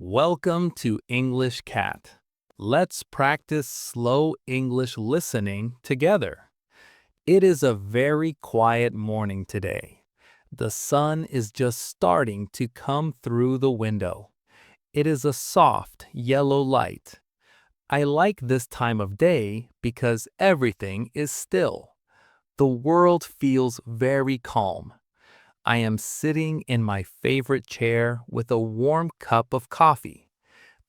Welcome to English Cat. Let's practice slow English listening together. It is a very quiet morning today. The sun is just starting to come through the window. It is a soft yellow light. I like this time of day because everything is still. The world feels very calm. I am sitting in my favorite chair with a warm cup of coffee.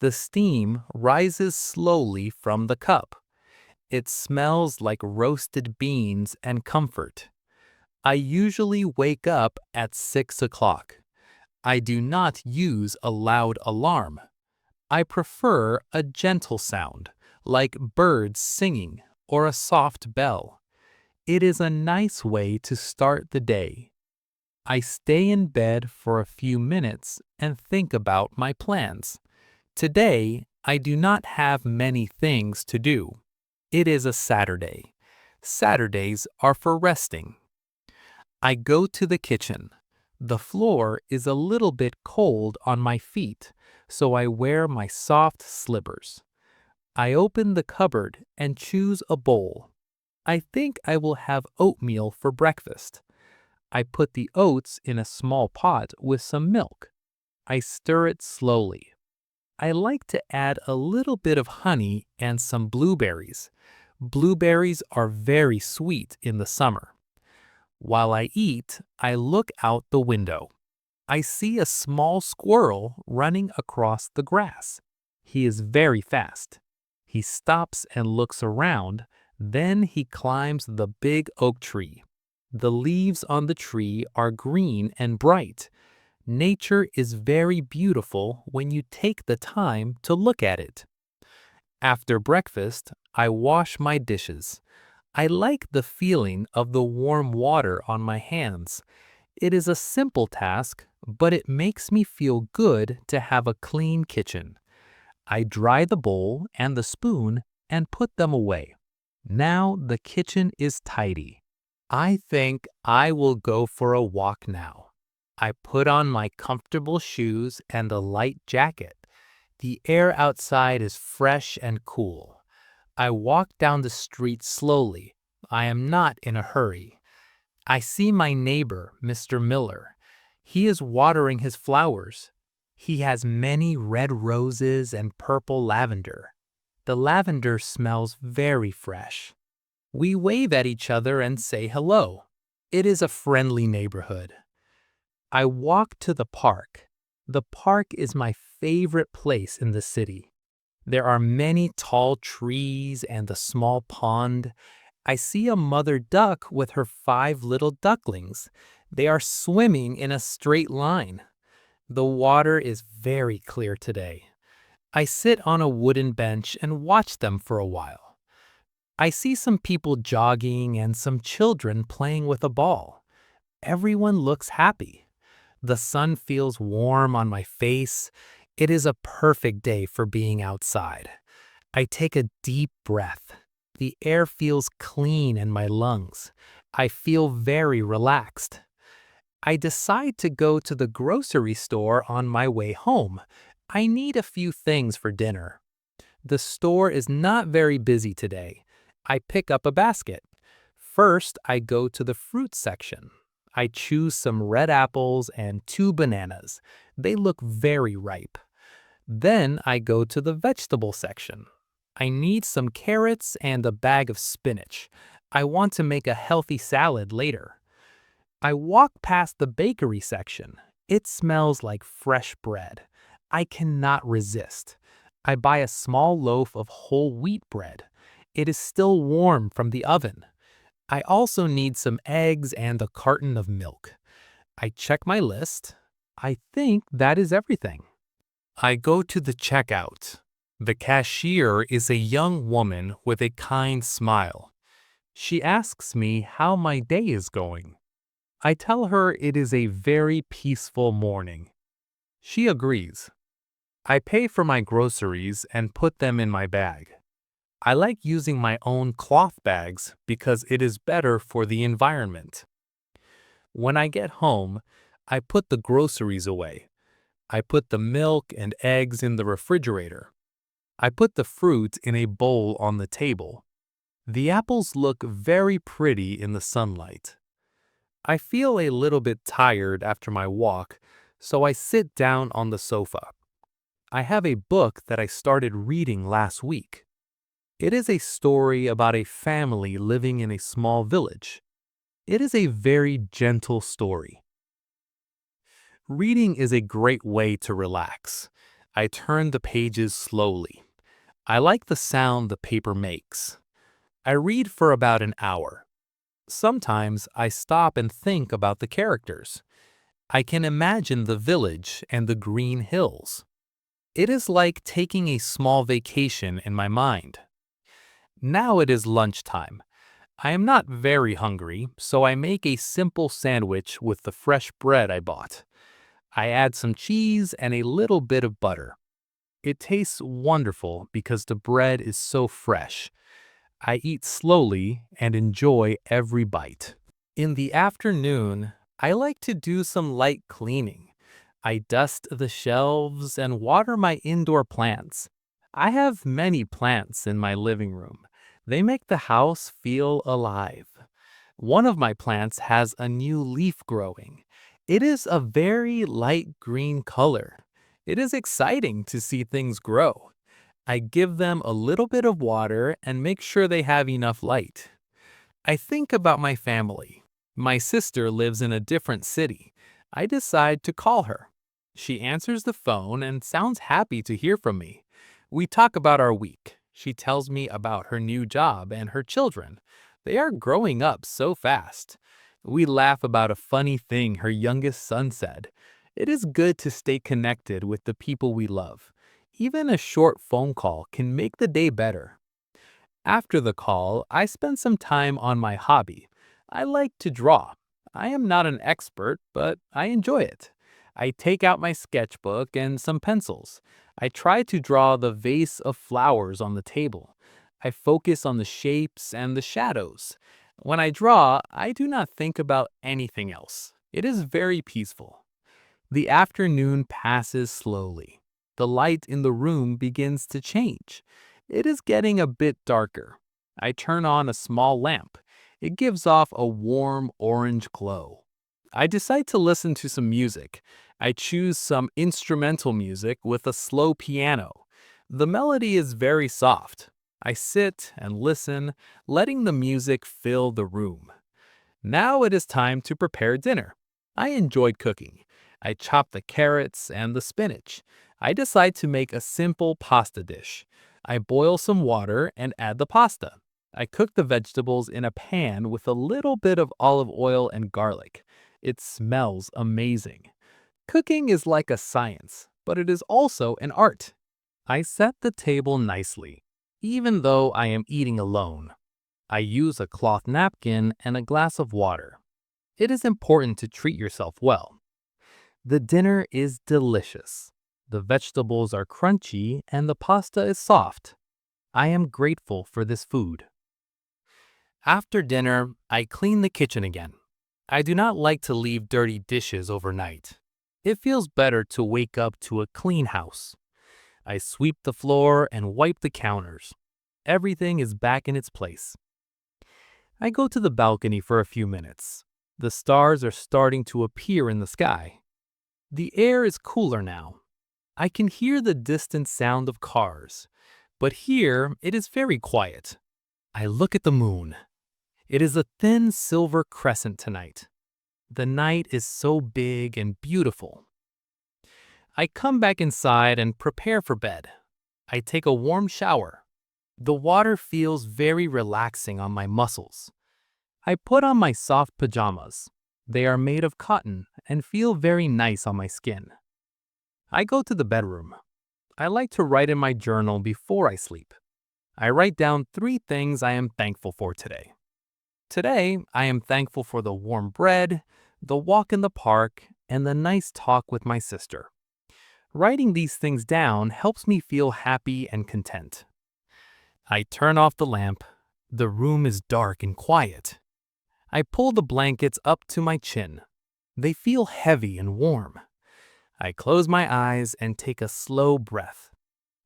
The steam rises slowly from the cup. It smells like roasted beans and comfort. I usually wake up at 6 o'clock. I do not use a loud alarm. I prefer a gentle sound, like birds singing or a soft bell. It is a nice way to start the day. I stay in bed for a few minutes and think about my plans. Today, I do not have many things to do. It is a Saturday. Saturdays are for resting. I go to the kitchen. The floor is a little bit cold on my feet, so I wear my soft slippers. I open the cupboard and choose a bowl. I think I will have oatmeal for breakfast. I put the oats in a small pot with some milk. I stir it slowly. I like to add a little bit of honey and some blueberries. Blueberries are very sweet in the summer. While I eat, I look out the window. I see a small squirrel running across the grass. He is very fast. He stops and looks around, then he climbs the big oak tree. The leaves on the tree are green and bright. Nature is very beautiful when you take the time to look at it. After breakfast, I wash my dishes. I like the feeling of the warm water on my hands. It is a simple task, but it makes me feel good to have a clean kitchen. I dry the bowl and the spoon and put them away. Now the kitchen is tidy. I think I will go for a walk now. I put on my comfortable shoes and a light jacket. The air outside is fresh and cool. I walk down the street slowly. I am not in a hurry. I see my neighbor, Mr. Miller. He is watering his flowers. He has many red roses and purple lavender. The lavender smells very fresh. We wave at each other and say hello. It is a friendly neighborhood. I walk to the park. The park is my favorite place in the city. There are many tall trees and a small pond. I see a mother duck with her 5 little ducklings. They are swimming in a straight line. The water is very clear today. I sit on a wooden bench and watch them for a while. I see some people jogging and some children playing with a ball. Everyone looks happy. The sun feels warm on my face. It is a perfect day for being outside. I take a deep breath. The air feels clean in my lungs. I feel very relaxed. I decide to go to the grocery store on my way home. I need a few things for dinner. The store is not very busy today. I pick up a basket. First, I go to the fruit section. I choose some red apples and 2 bananas. They look very ripe. Then I go to the vegetable section. I need some carrots and a bag of spinach. I want to make a healthy salad later. I walk past the bakery section. It smells like fresh bread. I cannot resist. I buy a small loaf of whole wheat bread. It is still warm from the oven. I also need some eggs and a carton of milk. I check my list. I think that is everything. I go to the checkout. The cashier is a young woman with a kind smile. She asks me how my day is going. I tell her it is a very peaceful morning. She agrees. I pay for my groceries and put them in my bag. I like using my own cloth bags because it is better for the environment. When I get home, I put the groceries away. I put the milk and eggs in the refrigerator. I put the fruit in a bowl on the table. The apples look very pretty in the sunlight. I feel a little bit tired after my walk, so I sit down on the sofa. I have a book that I started reading last week. It is a story about a family living in a small village. It is a very gentle story. Reading is a great way to relax. I turn the pages slowly. I like the sound the paper makes. I read for about an hour. Sometimes I stop and think about the characters. I can imagine the village and the green hills. It is like taking a small vacation in my mind. Now it is lunchtime. I am not very hungry, so I make a simple sandwich with the fresh bread I bought. I add some cheese and a little bit of butter. It tastes wonderful because the bread is so fresh. I eat slowly and enjoy every bite. In the afternoon, I like to do some light cleaning. I dust the shelves and water my indoor plants. I have many plants in my living room. They make the house feel alive. One of my plants has a new leaf growing. It is a very light green color. It is exciting to see things grow. I give them a little bit of water and make sure they have enough light. I think about my family. My sister lives in a different city. I decide to call her. She answers the phone and sounds happy to hear from me. We talk about our week. She tells me about her new job and her children. They are growing up so fast. We laugh about a funny thing her youngest son said. It is good to stay connected with the people we love. Even a short phone call can make the day better. After the call, I spend some time on my hobby. I like to draw. I am not an expert, but I enjoy it. I take out my sketchbook and some pencils. I try to draw the vase of flowers on the table. I focus on the shapes and the shadows. When I draw, I do not think about anything else. It is very peaceful. The afternoon passes slowly. The light in the room begins to change. It is getting a bit darker. I turn on a small lamp. It gives off a warm orange glow. I decide to listen to some music. I choose some instrumental music with a slow piano. The melody is very soft. I sit and listen, letting the music fill the room. Now it is time to prepare dinner. I enjoyed cooking. I chop the carrots and the spinach. I decide to make a simple pasta dish. I boil some water and add the pasta. I cook the vegetables in a pan with a little bit of olive oil and garlic. It smells amazing. Cooking is like a science, but it is also an art. I set the table nicely, even though I am eating alone. I use a cloth napkin and a glass of water. It is important to treat yourself well. The dinner is delicious. The vegetables are crunchy and the pasta is soft. I am grateful for this food. After dinner, I clean the kitchen again. I do not like to leave dirty dishes overnight. It feels better to wake up to a clean house. I sweep the floor and wipe the counters. Everything is back in its place. I go to the balcony for a few minutes. The stars are starting to appear in the sky. The air is cooler now. I can hear the distant sound of cars, but here it is very quiet. I look at the moon. It is a thin silver crescent tonight. The night is so big and beautiful. I come back inside and prepare for bed. I take a warm shower. The water feels very relaxing on my muscles. I put on my soft pajamas. They are made of cotton and feel very nice on my skin. I go to the bedroom. I like to write in my journal before I sleep. I write down 3 things I am thankful for today. Today, I am thankful for the warm bread, the walk in the park, and the nice talk with my sister. Writing these things down helps me feel happy and content. I turn off the lamp. The room is dark and quiet. I pull the blankets up to my chin. They feel heavy and warm. I close my eyes and take a slow breath.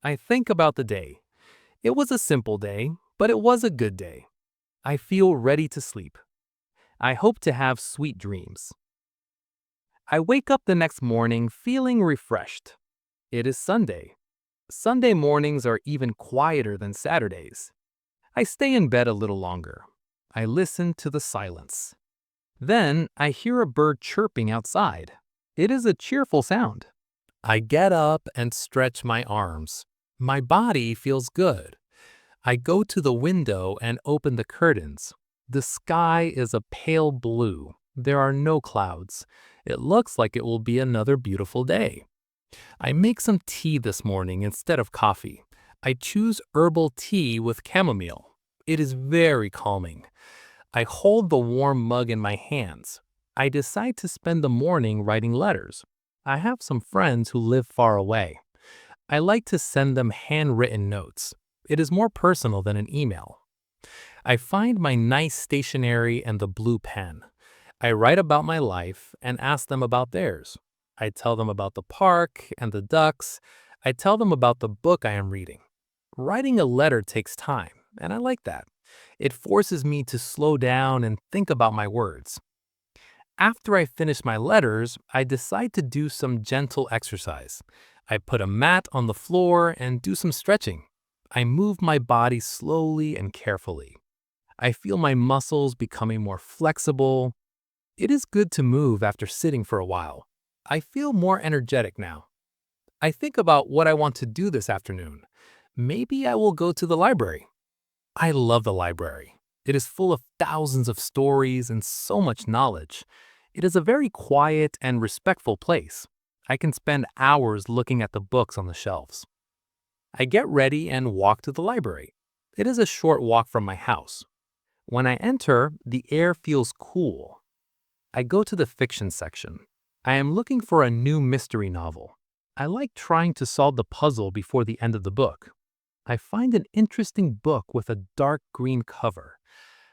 I think about the day. It was a simple day, but it was a good day. I feel ready to sleep. I hope to have sweet dreams. I wake up the next morning feeling refreshed. It is Sunday. Sunday mornings are even quieter than Saturdays. I stay in bed a little longer. I listen to the silence. Then I hear a bird chirping outside. It is a cheerful sound. I get up and stretch my arms. My body feels good. I go to the window and open the curtains. The sky is a pale blue. There are no clouds. It looks like it will be another beautiful day. I make some tea this morning instead of coffee. I choose herbal tea with chamomile. It is very calming. I hold the warm mug in my hands. I decide to spend the morning writing letters. I have some friends who live far away. I like to send them handwritten notes. It is more personal than an email. I find my nice stationery and the blue pen. I write about my life and ask them about theirs. I tell them about the park and the ducks. I tell them about the book I am reading. Writing a letter takes time, and I like that. It forces me to slow down and think about my words. After I finish my letters, I decide to do some gentle exercise. I put a mat on the floor and do some stretching. I move my body slowly and carefully. I feel my muscles becoming more flexible. It is good to move after sitting for a while. I feel more energetic now. I think about what I want to do this afternoon. Maybe I will go to the library. I love the library. It is full of thousands of stories and so much knowledge. It is a very quiet and respectful place. I can spend hours looking at the books on the shelves. I get ready and walk to the library. It is a short walk from my house. When I enter, the air feels cool. I go to the fiction section. I am looking for a new mystery novel. I like trying to solve the puzzle before the end of the book. I find an interesting book with a dark green cover.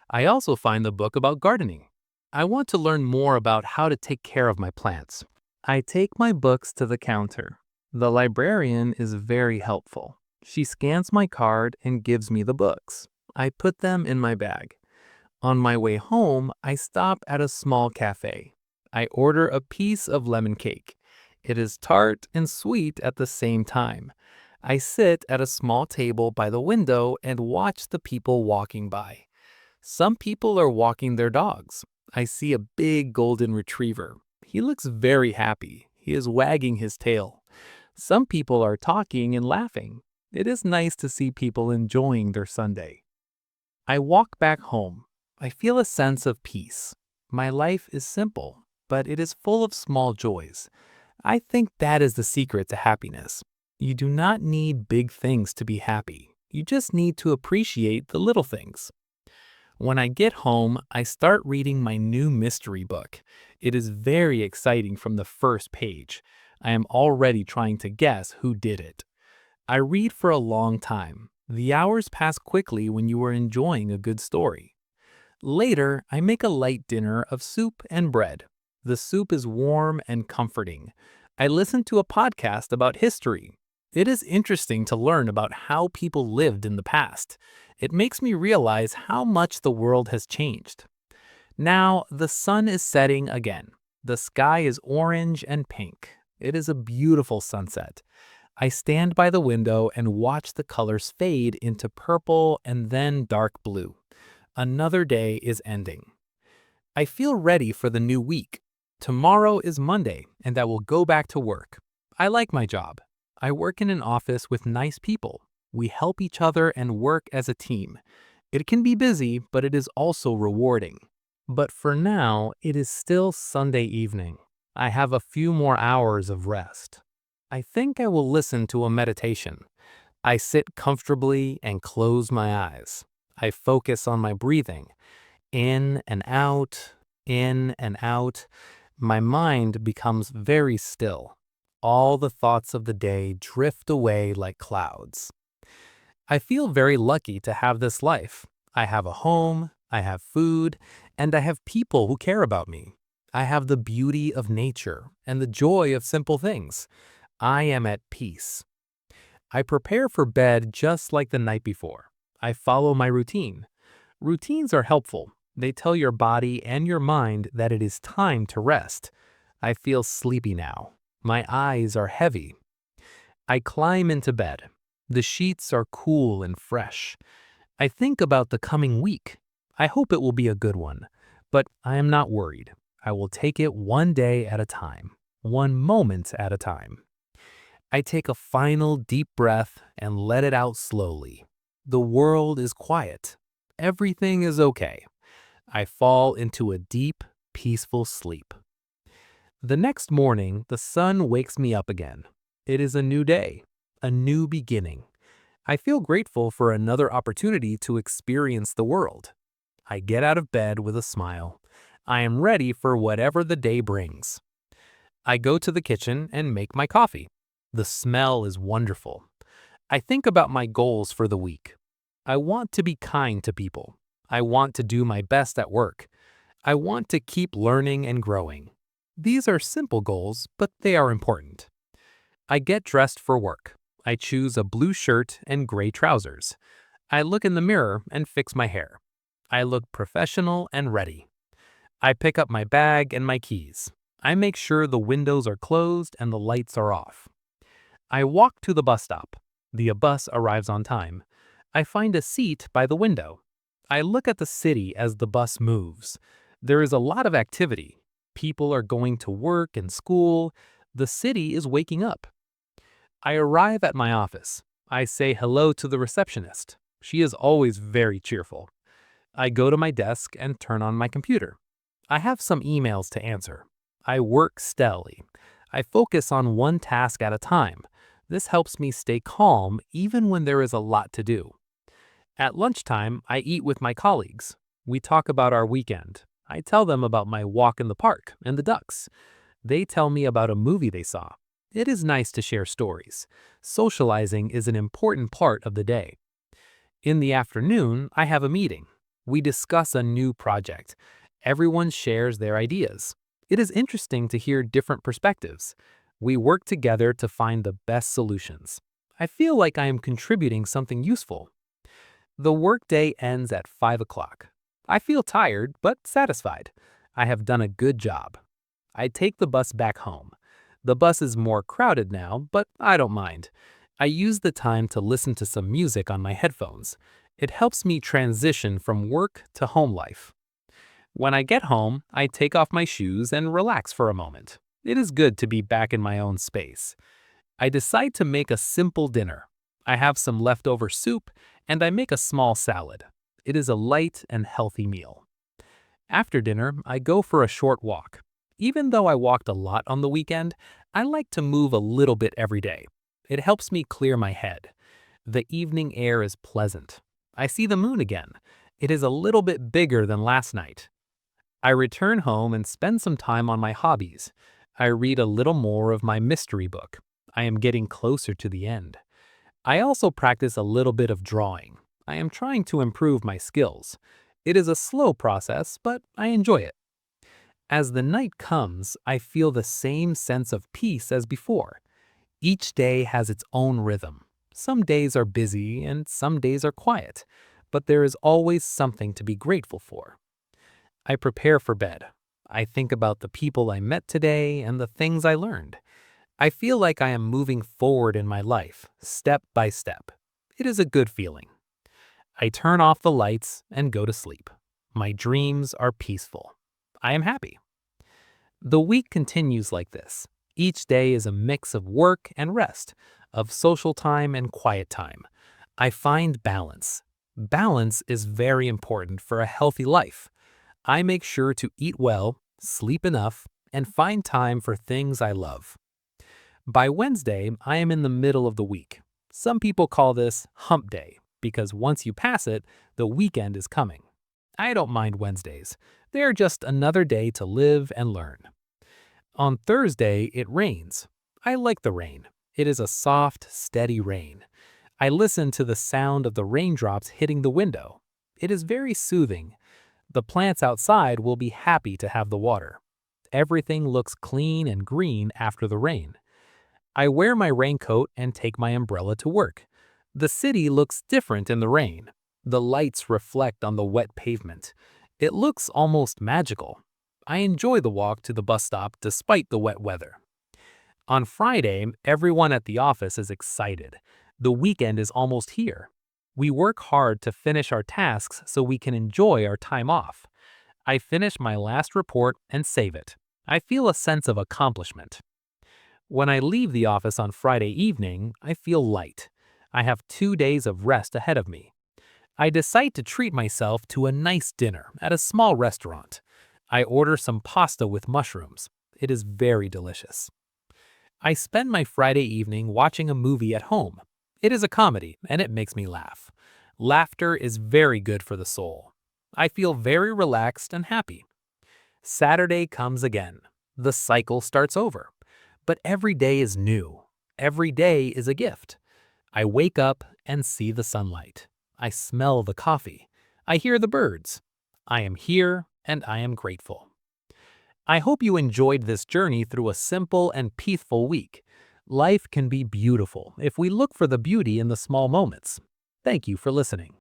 I also find the book about gardening. I want to learn more about how to take care of my plants. I take my books to the counter. The librarian is very helpful. She scans my card and gives me the books. I put them in my bag. On my way home, I stop at a small cafe. I order a piece of lemon cake. It is tart and sweet at the same time. I sit at a small table by the window and watch the people walking by. Some people are walking their dogs. I see a big golden retriever. He looks very happy. He is wagging his tail. Some people are talking and laughing. It is nice to see people enjoying their Sunday. I walk back home. I feel a sense of peace. My life is simple, but it is full of small joys. I think that is the secret to happiness. You do not need big things to be happy. You just need to appreciate the little things. When I get home, I start reading my new mystery book. It is very exciting from the first page. I am already trying to guess who did it. I read for a long time. The hours pass quickly when you are enjoying a good story. Later, I make a light dinner of soup and bread. The soup is warm and comforting. I listen to a podcast about history. It is interesting to learn about how people lived in the past. It makes me realize how much the world has changed. Now, the sun is setting again. The sky is orange and pink. It is a beautiful sunset. I stand by the window and watch the colors fade into purple and then dark blue. Another day is ending. I feel ready for the new week. Tomorrow is Monday, and I will go back to work. I like my job. I work in an office with nice people. We help each other and work as a team. It can be busy, but it is also rewarding. But for now, it is still Sunday evening. I have a few more hours of rest. I think I will listen to a meditation. I sit comfortably and close my eyes. I focus on my breathing. In and out, in and out. My mind becomes very still. All the thoughts of the day drift away like clouds. I feel very lucky to have this life. I have a home, I have food, and I have people who care about me. I have the beauty of nature and the joy of simple things. I am at peace. I prepare for bed just like the night before. I follow my routine. Routines are helpful. They tell your body and your mind that it is time to rest. I feel sleepy now. My eyes are heavy. I climb into bed. The sheets are cool and fresh. I think about the coming week. I hope it will be a good one, but I am not worried. I will take it one day at a time, one moment at a time. I take a final deep breath and let it out slowly. The world is quiet. Everything is okay. I fall into a deep, peaceful sleep. The next morning, the sun wakes me up again. It is a new day, a new beginning. I feel grateful for another opportunity to experience the world. I get out of bed with a smile. I am ready for whatever the day brings. I go to the kitchen and make my coffee. The smell is wonderful. I think about my goals for the week. I want to be kind to people. I want to do my best at work. I want to keep learning and growing. These are simple goals, but they are important. I get dressed for work. I choose a blue shirt and gray trousers. I look in the mirror and fix my hair. I look professional and ready. I pick up my bag and my keys. I make sure the windows are closed and the lights are off. I walk to the bus stop. The bus arrives on time. I find a seat by the window. I look at the city as the bus moves. There is a lot of activity. People are going to work and school. The city is waking up. I arrive at my office. I say hello to the receptionist. She is always very cheerful. I go to my desk and turn on my computer. I have some emails to answer. I work steadily. I focus on one task at a time. This helps me stay calm even when there is a lot to do. At lunchtime, I eat with my colleagues. We talk about our weekend. I tell them about my walk in the park and the ducks. They tell me about a movie they saw. It is nice to share stories. Socializing is an important part of the day. In the afternoon, I have a meeting. We discuss a new project. Everyone shares their ideas. It is interesting to hear different perspectives. We work together to find the best solutions. I feel like I am contributing something useful. The workday ends at 5 o'clock. I feel tired but satisfied. I have done a good job. I take the bus back home. The bus is more crowded now, but I don't mind. I use the time to listen to some music on my headphones. It helps me transition from work to home life. When I get home, I take off my shoes and relax for a moment. It is good to be back in my own space. I decide to make a simple dinner. I have some leftover soup and I make a small salad. It is a light and healthy meal. After dinner, I go for a short walk. Even though I walked a lot on the weekend, I like to move a little bit every day. It helps me clear my head. The evening air is pleasant. I see the moon again. It is a little bit bigger than last night. I return home and spend some time on my hobbies. I read a little more of my mystery book. I am getting closer to the end. I also practice a little bit of drawing. I am trying to improve my skills. It is a slow process, but I enjoy it. As the night comes, I feel the same sense of peace as before. Each day has its own rhythm. Some days are busy and some days are quiet, but there is always something to be grateful for. I prepare for bed. I think about the people I met today and the things I learned. I feel like I am moving forward in my life, step by step. It is a good feeling. I turn off the lights and go to sleep. My dreams are peaceful. I am happy. The week continues like this. Each day is a mix of work and rest, of social time and quiet time. I find balance. Balance is very important for a healthy life. I make sure to eat well, sleep enough, and find time for things I love. By Wednesday, I am in the middle of the week. Some people call this hump day because once you pass it, the weekend is coming. I don't mind Wednesdays. They are just another day to live and learn. On Thursday, it rains. I like the rain. It is a soft, steady rain. I listen to the sound of the raindrops hitting the window. It is very soothing. The plants outside will be happy to have the water. Everything looks clean and green after the rain. I wear my raincoat and take my umbrella to work. The city looks different in the rain. The lights reflect on the wet pavement. It looks almost magical. I enjoy the walk to the bus stop despite the wet weather. On Friday, everyone at the office is excited. The weekend is almost here. We work hard to finish our tasks so we can enjoy our time off. I finish my last report and save it. I feel a sense of accomplishment. When I leave the office on Friday evening, I feel light. I have 2 days of rest ahead of me. I decide to treat myself to a nice dinner at a small restaurant. I order some pasta with mushrooms. It is very delicious. I spend my Friday evening watching a movie at home. It is a comedy and it makes me laugh. Laughter is very good for the soul. I feel very relaxed and happy. Saturday comes again. The cycle starts over. But every day is new. Every day is a gift. I wake up and see the sunlight. I smell the coffee. I hear the birds. I am here and I am grateful. I hope you enjoyed this journey through a simple and peaceful week. Life can be beautiful if we look for the beauty in the small moments. Thank you for listening.